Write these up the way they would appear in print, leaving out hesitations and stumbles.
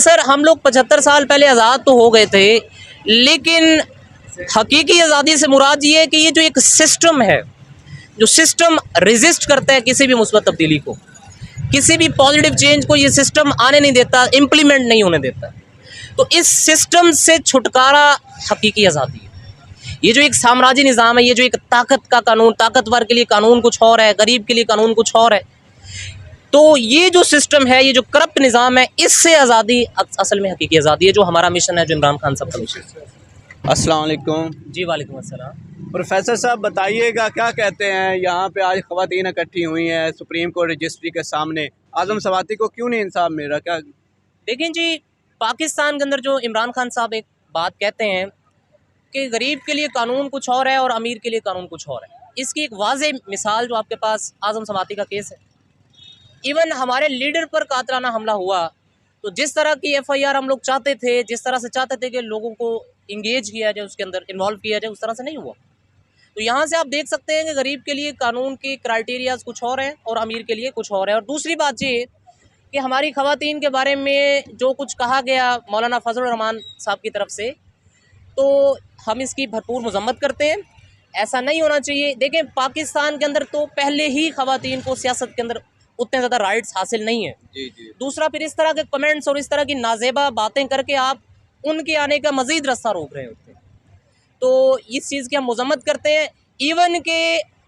Sir हम लोग 75 साल पहले आज़ाद तो हो गए थे, लेकिन हकीकी आज़ादी से मुराद ये है कि ये जो एक सिस्टम है, जो सिस्टम रेजिस्ट करता है किसी भी मुस्बत तब्दीली को, किसी भी पॉजिटिव चेंज को ये सिस्टम आने नहीं देता, इम्प्लीमेंट नहीं होने देता। तो इस सिस्टम से छुटकारा हकीकी आज़ादी है। ये जो एक साम्राज्य निज़ाम है, ये जो एक ताकत का कानून, ताकतवर के लिए कानून कुछ और है, गरीब के लिए कानून कुछ और है। तो ये जो सिस्टम है, ये जो करप्ट निज़ाम है, इससे आज़ादी असल में हकीकी आज़ादी है, जो हमारा मिशन है, जो इमरान खान साहब का मिशन है। अस्सलाम वालेकुम। जी वालेकुम अस्सलाम। प्रोफेसर साहब बताइएगा, क्या कहते हैं, यहाँ पे आज ख़वातीन इकट्ठी हुई हैं सुप्रीम कोर्ट रजिस्ट्री के सामने, आज़म सवाती को क्यों नहीं इंसाफ मिल रहा? क्या देखें जी, पाकिस्तान के अंदर जो इमरान खान साहब एक बात कहते हैं कि गरीब के लिए कानून कुछ और है और अमीर के लिए कानून कुछ और है। इसकी एक वाज़ेह मिसाल जो आपके पास आज़म सवाती का केस है। इवन हमारे लीडर पर कातलाना हमला हुआ, तो जिस तरह की FIR हम लोग चाहते थे, जिस तरह से चाहते थे कि लोगों को इंगेज किया जाए, उसके अंदर इन्वॉल्व किया जाए, उस तरह से नहीं हुआ। तो यहाँ से आप देख सकते हैं कि गरीब के लिए कानून के क्राइटेरियाज कुछ और हैं और अमीर के लिए कुछ और है। और दूसरी बात ये कि हमारी ख़वातीन के बारे में जो कुछ कहा गया मौलाना फजल रहमान साहब की तरफ से, तो हम इसकी भरपूर मजम्मत करते हैं। ऐसा नहीं होना चाहिए। देखें, पाकिस्तान के अंदर तो पहले ही ख़वातीन को सियासत के अंदर उतने ज़्यादा राइट्स हासिल नहीं है। जी। दूसरा, फिर इस तरह के कमेंट्स और इस तरह की नाजेबा बातें करके आप उनके आने का मज़ीद रास्ता रोक रहे होते हैं। तो इस चीज़ की हम मजम्मत करते हैं। इवन के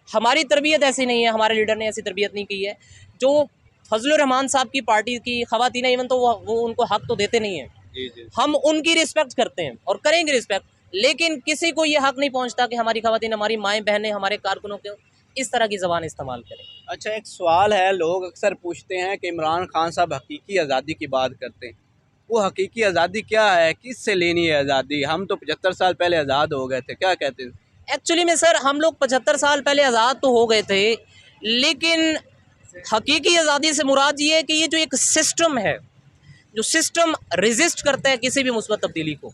हमारी तरबियत ऐसी नहीं है, हमारे लीडर ने ऐसी तरबियत नहीं की है। जो फजल रहमान साहब की पार्टी की ख़वातीन इवन तो वो उनको हक़ तो देते नहीं हैं। जी। हम उनकी रिस्पेक्ट करते हैं और करेंगे रिस्पेक्ट, लेकिन किसी को ये हक़ नहीं पहुंचता कि हमारी ख़वातीन, हमारी माएँ बहनें, हमारे कारकुनों को इस तरह की ज़बान इस्तेमाल करें। अच्छा, एक सवाल है, लोग अक्सर पूछते हैं कि इमरान खान साहब हकीकी आज़ादी की बात करते हैं, वो हकीकी आज़ादी क्या है, किससे लेनी है आज़ादी? हम तो 75 साल पहले आज़ाद हो गए थे, क्या कहते हैं? एक्चुअली में सर हम लोग 75 साल पहले आज़ाद तो हो गए थे, लेकिन हकीकी आज़ादी से मुराद ये है कि ये जो एक सिस्टम है, जो सिस्टम रेजिस्ट करता है किसी भी मुस्बत तब्दीली को,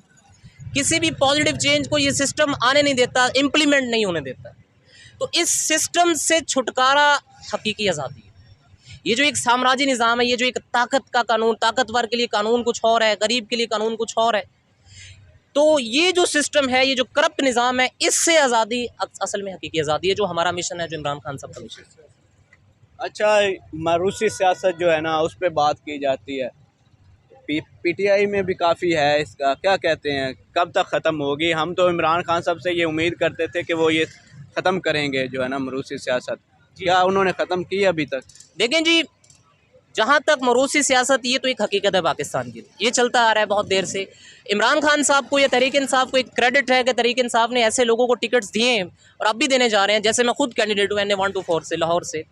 किसी भी पॉजिटिव चेंज को ये सिस्टम आने नहीं देता, इम्प्लीमेंट नहीं होने देता। तो इस सिस्टम से छुटकारा हकीकी आज़ादी है। ये जो एक साम्राज्य निज़ाम है, ये जो एक ताकत का कानून, ताकतवर के लिए कानून कुछ और है, गरीब के लिए कानून कुछ और है। तो ये जो सिस्टम है, ये जो करप्ट निज़ाम है, इससे आज़ादी असल में हकीकी आज़ादी है, जो हमारा मिशन है, जो इमरान खान साहब का मिशन है। अच्छा, मरूसी सियासत जो है ना, उस पर बात की जाती है, PTI में भी काफ़ी है इसका, क्या कहते हैं, कब तक ख़त्म होगी? हम तो इमरान खान साहब से ये उम्मीद करते थे कि वो ये ख़त्म करेंगे जो है ना मरूसी सियासत, क्या उन्होंने ख़त्म की अभी तक? देखें जी, जहाँ तक मरूसी सियासत, ये तो एक हकीकत है पाकिस्तान की, ये चलता आ रहा है बहुत देर से। इमरान खान साहब को या तहरीक इंसाफ को एक क्रेडिट है कि तहरीक इंसाफ ने ऐसे लोगों को टिकट्स दिए हैं और अब भी देने जा रहे हैं। जैसे मैं खुद कैंडिडेट हूँ NA-124 से, लाहौर से,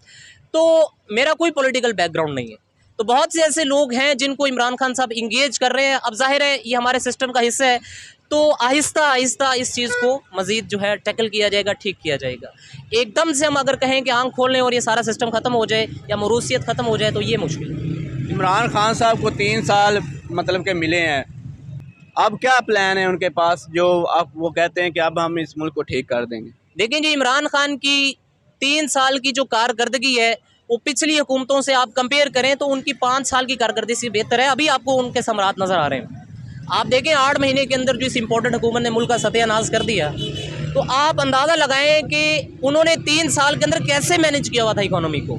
तो मेरा कोई पॉलिटिकल बैकग्राउंड नहीं है। तो बहुत से ऐसे लोग हैं जिनको इमरान खान साहब इंगेज कर रहे हैं। अब जाहिर है ये हमारे सिस्टम का हिस्सा है, तो आहिस्ता आहिस्ता इस चीज़ को मज़ीद जो है टैकल किया जाएगा, ठीक किया जाएगा। एकदम से हम अगर कहें कि आंख खोल लें और ये सारा सिस्टम ख़त्म हो जाए या मरूसियत ख़त्म हो जाए, तो ये मुश्किल है। इमरान खान साहब को 3 साल मतलब के मिले हैं, अब क्या प्लान है उनके पास, जो अब वो कहते हैं कि अब हम इस मुल्क को ठीक कर देंगे? देखें जी, इमरान खान की 3 साल की जो कारकर्दगी है, वो पिछली हुकूमतों से आप कंपेयर करें तो उनकी 5 साल की कारकर्दगी से बेहतर है। अभी आपको उनके समरात नज़र आ रहे हैं। आप देखें 8 महीने के अंदर जो इस इम्पोर्टेंट हुकूमत ने मुल्क का सत्यानाश कर दिया, तो आप अंदाज़ा लगाएं कि उन्होंने 3 साल के अंदर कैसे मैनेज किया हुआ था इकोनॉमी को।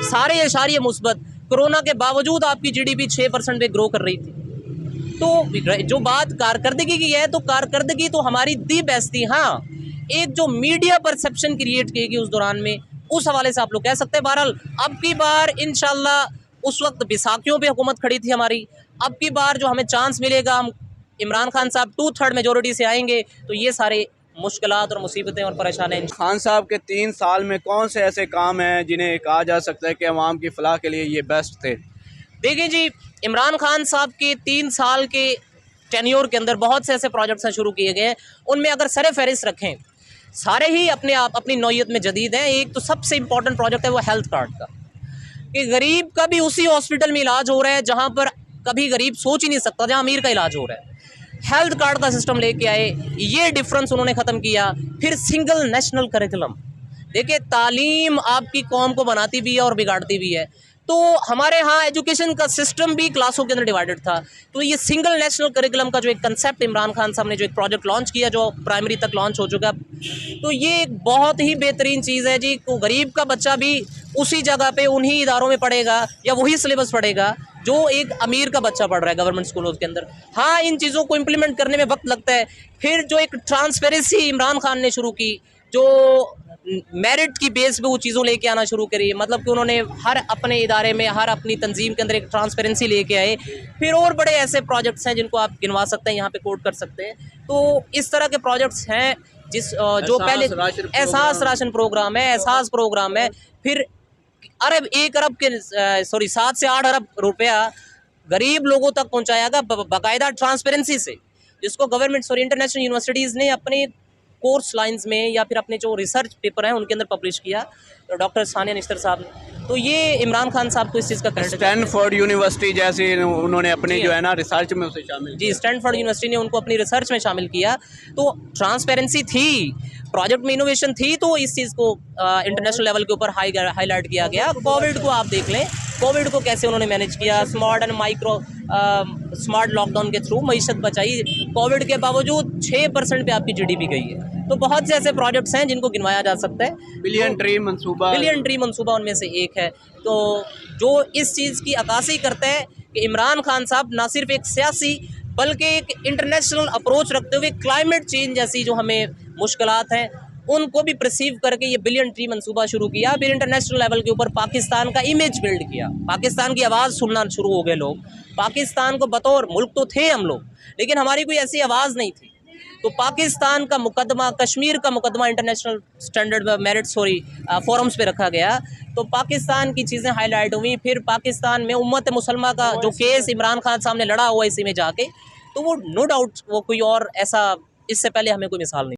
सारे इशारे मुस्बत, कोरोना के बावजूद आपकी GDP 6% पे ग्रो कर रही थी। तो जो बात कारकर्दगी की है, तो कारकर्दगी तो हमारी दी बेस्ट थी। हाँ, एक जो मीडिया परसेप्शन क्रिएट की उस दौरान में, उस हवाले से आप लोग कह सकते हैं। बहरहाल अब की बार इंशाल्लाह, उस वक्त बैसाखियों पे हुकूमत खड़ी थी हमारी, अब की बार जो हमें चांस मिलेगा, हम इमरान खान साहब 2/3 मेजोरिटी से आएंगे, तो ये सारे मुश्किलात और मुसीबतें और परेशानियाँ। खान साहब के 3 साल में कौन से ऐसे काम हैं जिन्हें कहा जा सकता है कि अवाम की फलाह के लिए ये बेस्ट थे? देखिए जी, इमरान खान साहब के 3 साल के टेन्योर के अंदर बहुत से ऐसे प्रोजेक्ट्स शुरू किए गए हैं। उनमें अगर सर फहरिस्त रखें, सारे ही अपने आप अपनी नौइयत में जदीद हैं। एक तो सबसे इम्पोर्टेंट प्रोजेक्ट है वो हेल्थ कार्ड का, कि गरीब का भी उसी हॉस्पिटल में इलाज हो रहा है जहाँ पर कभी गरीब सोच ही नहीं सकता, जहाँ अमीर का इलाज हो रहा है। हेल्थ कार्ड का सिस्टम लेके आए, ये डिफरेंस उन्होंने ख़त्म किया। फिर सिंगल नेशनल करिकुलम। देखिए, तालीम आपकी कौम को बनाती भी है और बिगाड़ती भी है। तो हमारे यहाँ एजुकेशन का सिस्टम भी क्लासों के अंदर डिवाइडेड था। तो ये सिंगल नेशनल करिकुलम का जो एक कंसेप्ट इमरान खान साहब ने जो एक प्रोजेक्ट लॉन्च किया, जो प्राइमरी तक लॉन्च हो चुका, तो ये एक बहुत ही बेहतरीन चीज़ है जी। को गरीब का बच्चा भी उसी जगह पे उन्हीं इदारों में पढ़ेगा या वही सिलेबस पढ़ेगा जो एक अमीर का बच्चा पढ़ रहा है गवर्नमेंट स्कूलों के अंदर। हाँ, इन चीज़ों को इम्प्लीमेंट करने में वक्त लगता है। फिर जो एक ट्रांसपेरेंसी इमरान खान ने शुरू की, जो मेरिट की बेस पे वो चीज़ों लेके आना शुरू करी, मतलब कि उन्होंने हर अपने इदारे में, हर अपनी तंजीम के अंदर एक ट्रांसपेरेंसी लेके आए। फिर और बड़े ऐसे प्रोजेक्ट्स हैं जिनको आप गिनवा सकते हैं, यहाँ पे कोट कर सकते हैं। तो इस तरह के प्रोजेक्ट्स हैं जो पहले एहसास राशन प्रोग्राम है, एहसास प्रोग्राम है। फिर 7 से 8 अरब रुपया गरीब लोगों तक पहुँचाया गया बाकायदा ट्रांसपेरेंसी से, जिसको इंटरनेशनल यूनिवर्सिटीज़ ने अपने कोर्स लाइंस में या फिर अपने जो रिसर्च पेपर हैं उनके अंदर पब्लिश किया, तो डॉक्टर सानिया निश्तर साहब ने। तो ये इमरान खान साहब को इस चीज़ का क्रेडिट। स्टैनफोर्ड यूनिवर्सिटी जैसे उन्होंने अपनी जो है ना रिसर्च में उसे शामिल जी, स्टैनफोर्ड यूनिवर्सिटी ने उनको अपनी रिसर्च में शामिल किया। तो ट्रांसपेरेंसी थी, प्रोजेक्ट में इनोवेशन थी, तो इस चीज़ को इंटरनेशनल लेवल के ऊपर हाईलाइट किया गया। कोविड को आप देख लें, कोविड को कैसे उन्होंने मैनेज किया, स्मार्ट लॉकडाउन के थ्रू मईशत बचाई। कोविड के बावजूद 6% पे आपकी GDP गई है। तो बहुत से ऐसे प्रोजेक्ट्स हैं जिनको गिनवाया जा सकता है। बिलियन ट्री मंसूबा उनमें से एक है। तो जो इस चीज़ की अक्कासी करता है कि इमरान खान साहब ना सिर्फ एक सियासी बल्कि एक इंटरनेशनल अप्रोच रखते हुए क्लाइमेट चेंज जैसी जो हमें मुश्किलात हैं उनको भी परसीव करके ये बिलियन ट्री मंसूबा शुरू किया। फिर इंटरनेशनल लेवल के ऊपर पाकिस्तान का इमेज बिल्ड किया, पाकिस्तान की आवाज़ सुनना शुरू हो गए लोग। पाकिस्तान को बतौर मुल्क तो थे हम लोग, लेकिन हमारी कोई ऐसी आवाज़ नहीं थी। तो पाकिस्तान का मुकदमा, कश्मीर का मुकदमा इंटरनेशनल स्टैंडर्ड मेरिट फोरम्स पे रखा गया, तो पाकिस्तान की चीज़ें हाईलाइट हुई। फिर पाकिस्तान में उम्मत मुसलमा का जो केस इमरान खान साहब ने लड़ा हुआ इसी में जाके, तो वो नो डाउट वो कोई और ऐसा इससे पहले हमें कोई मिसाल नहीं।